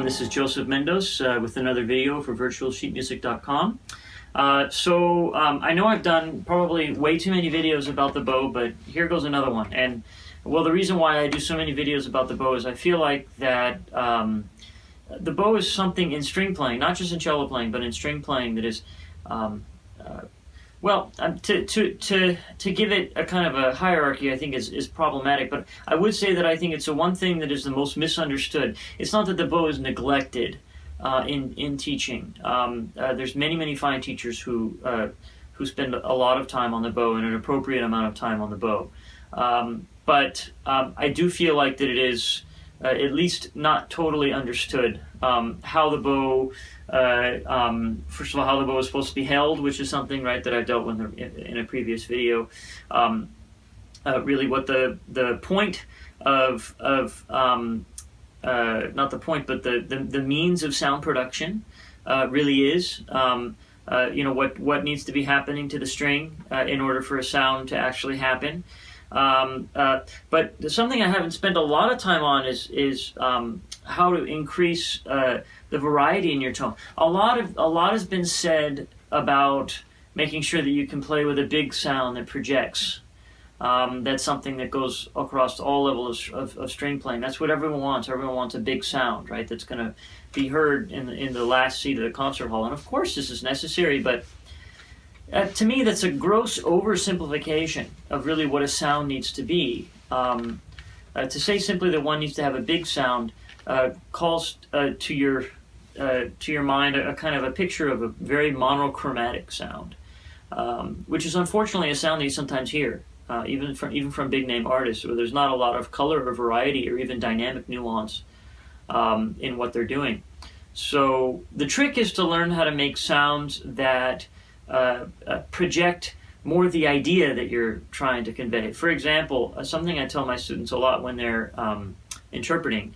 This is Joseph Mendoes with another video for virtualsheetmusic.com. I know I've done probably way too many videos about the bow, but here goes another one. And well, the reason why I do so many videos about the bow is I feel like that the bow is something in string playing, not just in cello playing, but in string playing that is, to give it a kind of a hierarchy, I think is problematic. But I would say that I think it's the one thing that is the most misunderstood. It's not that the bow is neglected in teaching. There's many fine teachers who spend a lot of time on the bow and an appropriate amount of time on the bow. But I do feel like that it is at least not totally understood how the bow, first of all, how the bow is supposed to be held, which is something, right, that I dealt with in a previous video. Really what the point of not the point, but the means of sound production really is. What needs to be happening to the string in order for a sound to actually happen. But something I haven't spent a lot of time on is how to increase the variety in your tone. A lot has been said about making sure that you can play with a big sound that projects. That's something that goes across all levels of string playing. That's what everyone wants. Everyone wants a big sound, right? That's going to be heard in the last seat of the concert hall. And of course, this is necessary, but to me, that's a gross oversimplification of really what a sound needs to be. To say simply that one needs to have a big sound calls to your mind a kind of a picture of a very monochromatic sound, which is unfortunately a sound that you sometimes hear, even from big name artists, where there's not a lot of color or variety or even dynamic nuance in what they're doing. So the trick is to learn how to make sounds that project more the idea that you're trying to convey. For example, something I tell my students a lot when they're interpreting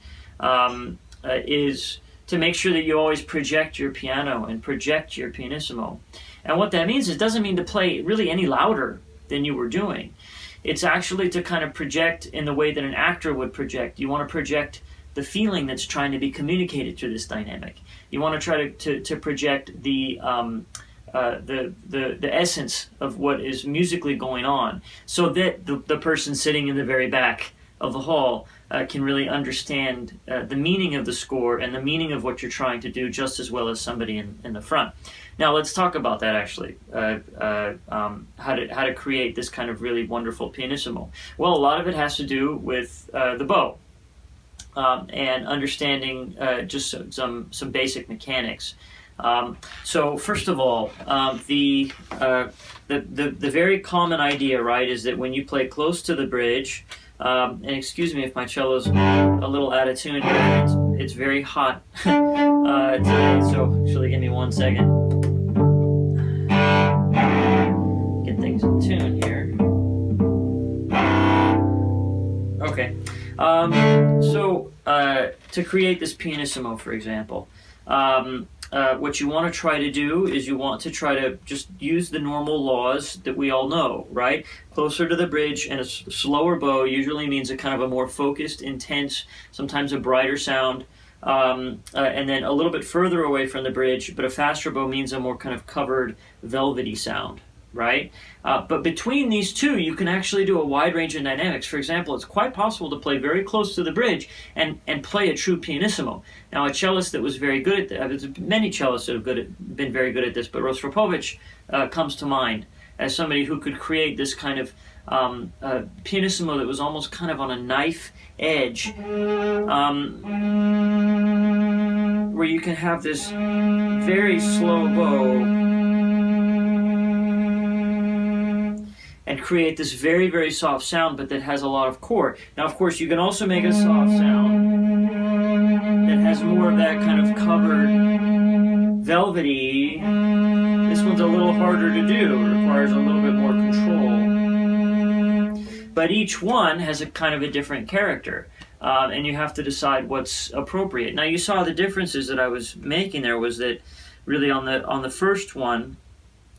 is to make sure that you always project your piano and project your pianissimo. And what that means is it doesn't mean to play really any louder than you were doing. It's actually to kind of project in the way that an actor would project. You want to project the feeling that's trying to be communicated through this dynamic. You want to try to project the essence of what is musically going on, so that the person sitting in the very back of the hall can really understand the meaning of the score and the meaning of what you're trying to do just as well as somebody in the front. Now let's talk about that actually, how to create this kind of really wonderful pianissimo. Well, a lot of it has to do with the bow and understanding just some basic mechanics. So first of all, the very common idea, right, is that when you play close to the bridge, and excuse me if my cello's a little out of tune here, it's very hot today, so actually give me 1 second. Get things in tune here. Okay, to create this pianissimo, for example, what you want to try to do is you want to try to just use the normal laws that we all know, right? Closer to the bridge and a slower bow usually means a kind of a more focused, intense, sometimes a brighter sound. And then a little bit further away from the bridge, but a faster bow means a more kind of covered, velvety sound, right? But between these two, you can actually do a wide range of dynamics. For example, it's quite possible to play very close to the bridge and play a true pianissimo. Now, a cellist that was very good at that, there's many cellists that have been very good at this, but Rostropovich comes to mind as somebody who could create this kind of pianissimo that was almost kind of on a knife edge, where you can have this very slow bow and create this very soft sound, but that has a lot of core. Now, of course, you can also make a soft sound that has more of that kind of covered, velvety. This one's a little harder to do. It requires a little bit more control. But each one has a kind of a different character, and you have to decide what's appropriate. Now, you saw the differences that I was making there was that really on the first one,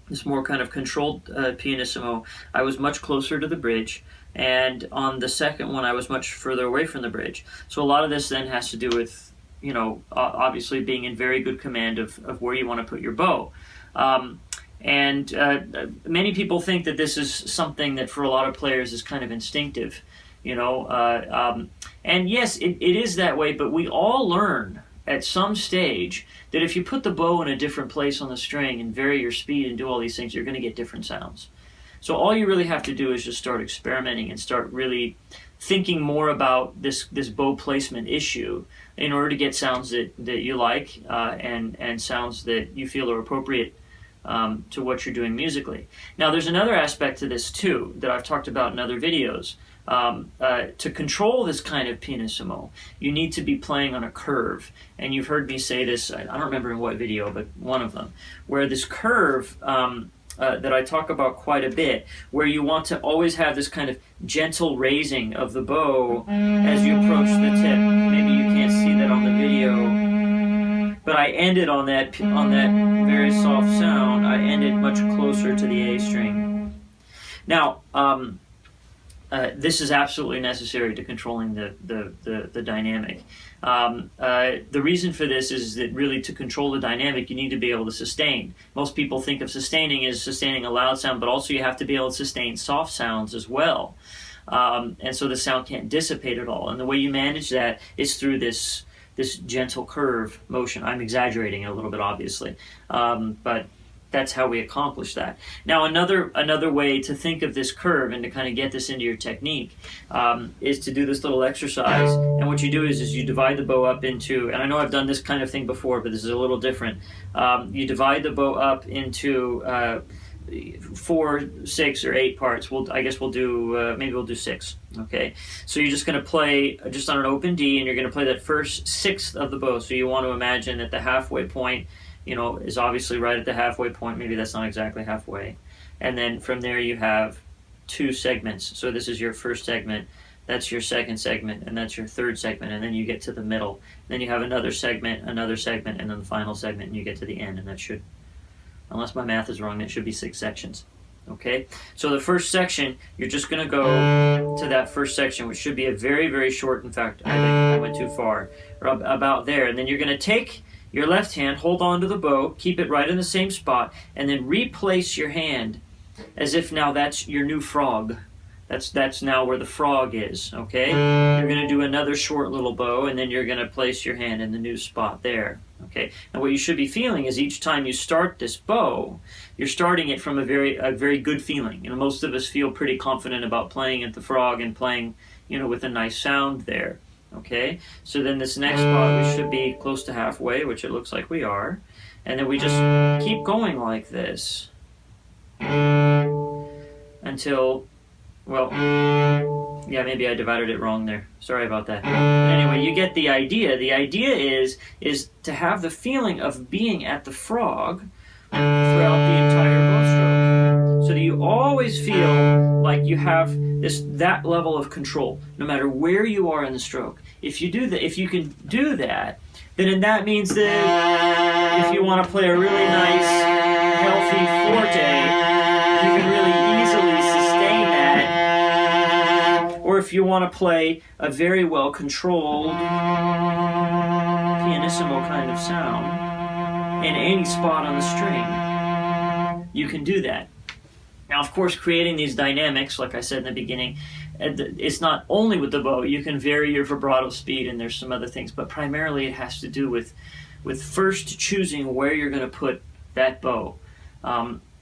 this more kind of controlled pianissimo, I was much closer to the bridge, and on the second one I was much further away from the bridge. So a lot of this then has to do with obviously being in very good command of where you want to put your bow. And many people think that this is something that for a lot of players is kind of instinctive, and yes, it is that way, but we all learn at some stage that if you put the bow in a different place on the string and vary your speed and do all these things, you're going to get different sounds. So all you really have to do is just start experimenting and start really thinking more about this bow placement issue in order to get sounds that you like and sounds that you feel are appropriate to what you're doing musically. Now, there's another aspect to this too that I've talked about in other videos. To control this kind of pianissimo, you need to be playing on a curve. And you've heard me say this, I don't remember in what video, but one of them, where this curve that I talk about quite a bit, where you want to always have this kind of gentle raising of the bow as you approach the tip. Maybe you can't see that on the video, but I ended on that very soft sound. I ended much closer to the A string. Now, this is absolutely necessary to controlling the dynamic. The reason for this is that really to control the dynamic, you need to be able to sustain. Most people think of sustaining as sustaining a loud sound, but also you have to be able to sustain soft sounds as well. And so the sound can't dissipate at all. And the way you manage that is through this gentle curve motion. I'm exaggerating it a little bit, obviously, but that's how we accomplish that. Now, another way to think of this curve and to kind of get this into your technique is to do this little exercise. And what you do is you divide the bow up into, and I know I've done this kind of thing before, but this is a little different. You divide the bow up into 4, 6, or 8 parts. I guess we'll do, maybe we'll do 6. Okay, so you're just going to play just on an open D, and you're going to play that first sixth of the bow. So you want to imagine that the halfway point, is obviously right at the halfway point. Maybe that's not exactly halfway. And then from there you have 2 segments. So this is your first segment, that's your second segment, and that's your third segment. And then you get to the middle. Then you have another segment, and then the final segment, and you get to the end. And that should, unless my math is wrong, that should be 6 sections. Okay? So the first section, you're just going to go to that first section, which should be a very, very short. In fact, I think I went too far. About there. And then you're going to take your left hand, hold on to the bow, keep it right in the same spot, and then replace your hand as if now that's your new frog. That's now where the frog is, okay? You're going to do another short little bow, and then you're going to place your hand in the new spot there, okay? And what you should be feeling is each time you start this bow, you're starting it from a very good feeling. Most of us feel pretty confident about playing at the frog and playing, with a nice sound there. Okay, so then this next spot, we should be close to halfway, which it looks like we are. And then we just keep going like this until, well, yeah, maybe I divided it wrong there. Sorry about that. But anyway, you get the idea. The idea is to have the feeling of being at the frog throughout the entire bow stroke, so that you always feel like you have that level of control, no matter where you are in the stroke. If you can do that, then that means that if you want to play a really nice, healthy forte, you can really easily sustain that. Or if you want to play a very well controlled pianissimo kind of sound in any spot on the string, you can do that. Now, of course, creating these dynamics, like I said in the beginning, it's not only with the bow. You can vary your vibrato speed, and there's some other things, but primarily it has to do with first choosing where you're going to put that bow.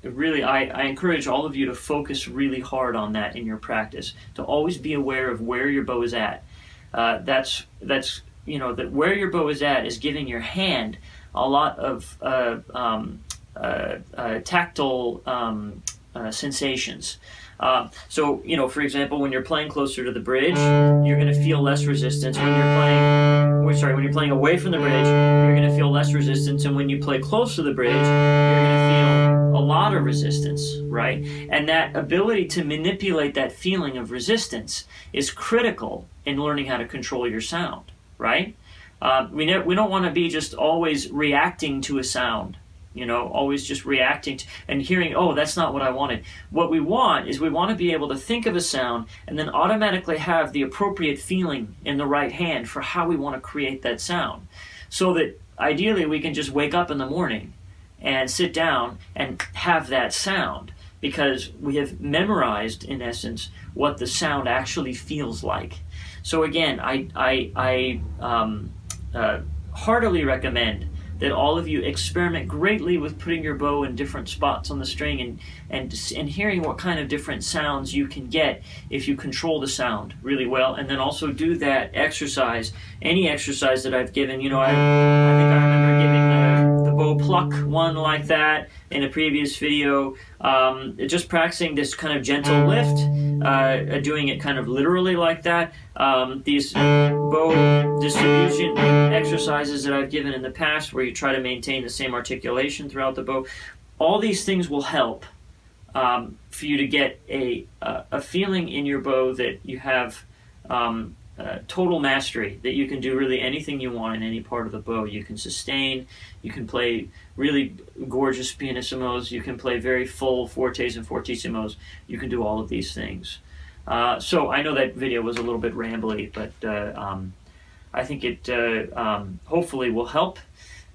Really, I encourage all of you to focus really hard on that in your practice, to always be aware of where your bow is at. That where your bow is at is giving your hand a lot of tactile sensations. So, for example, when you're playing closer to the bridge, you're going to feel less resistance. When you're playing away from the bridge, you're going to feel less resistance. And when you play close to the bridge, you're going to feel a lot of resistance, right? And that ability to manipulate that feeling of resistance is critical in learning how to control your sound, right? We don't want to be just always reacting to a sound. always just reacting to, and hearing, oh, that's not what I wanted. What we want is we want to be able to think of a sound and then automatically have the appropriate feeling in the right hand for how we want to create that sound. So that ideally we can just wake up in the morning and sit down and have that sound, because we have memorized, in essence, what the sound actually feels like. So again, I heartily recommend that all of you experiment greatly with putting your bow in different spots on the string and hearing what kind of different sounds you can get if you control the sound really well. And then also do that exercise, any exercise that I've given. I think I remember giving the bow pluck one like that in a previous video. Just practicing this kind of gentle lift, doing it kind of literally like that. These bow distribution exercises that I've given in the past, where you try to maintain the same articulation throughout the bow, all these things will help for you to get a feeling in your bow that you have total mastery, that you can do really anything you want in any part of the bow. You can sustain, you can play really gorgeous pianissimos, you can play very full fortes and fortissimos, you can do all of these things. So I know that video was a little bit rambly, but I think it hopefully will help.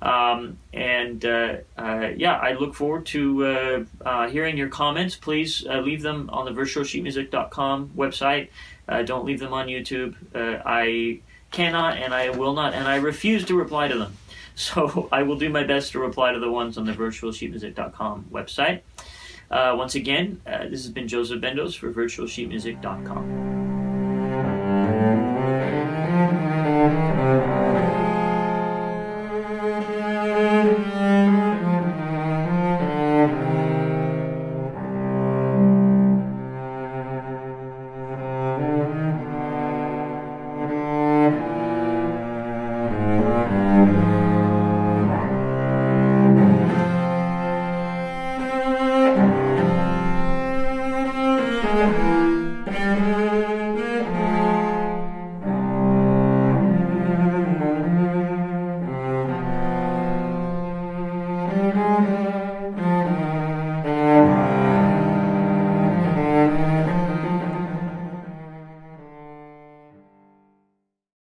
I look forward to hearing your comments. Please leave them on the virtualsheetmusic.com website. Don't leave them on YouTube. I cannot, and I will not, and I refuse to reply to them. So I will do my best to reply to the ones on the virtualsheetmusic.com website. Once again, this has been Joseph Mendoes for virtualsheetmusic.com.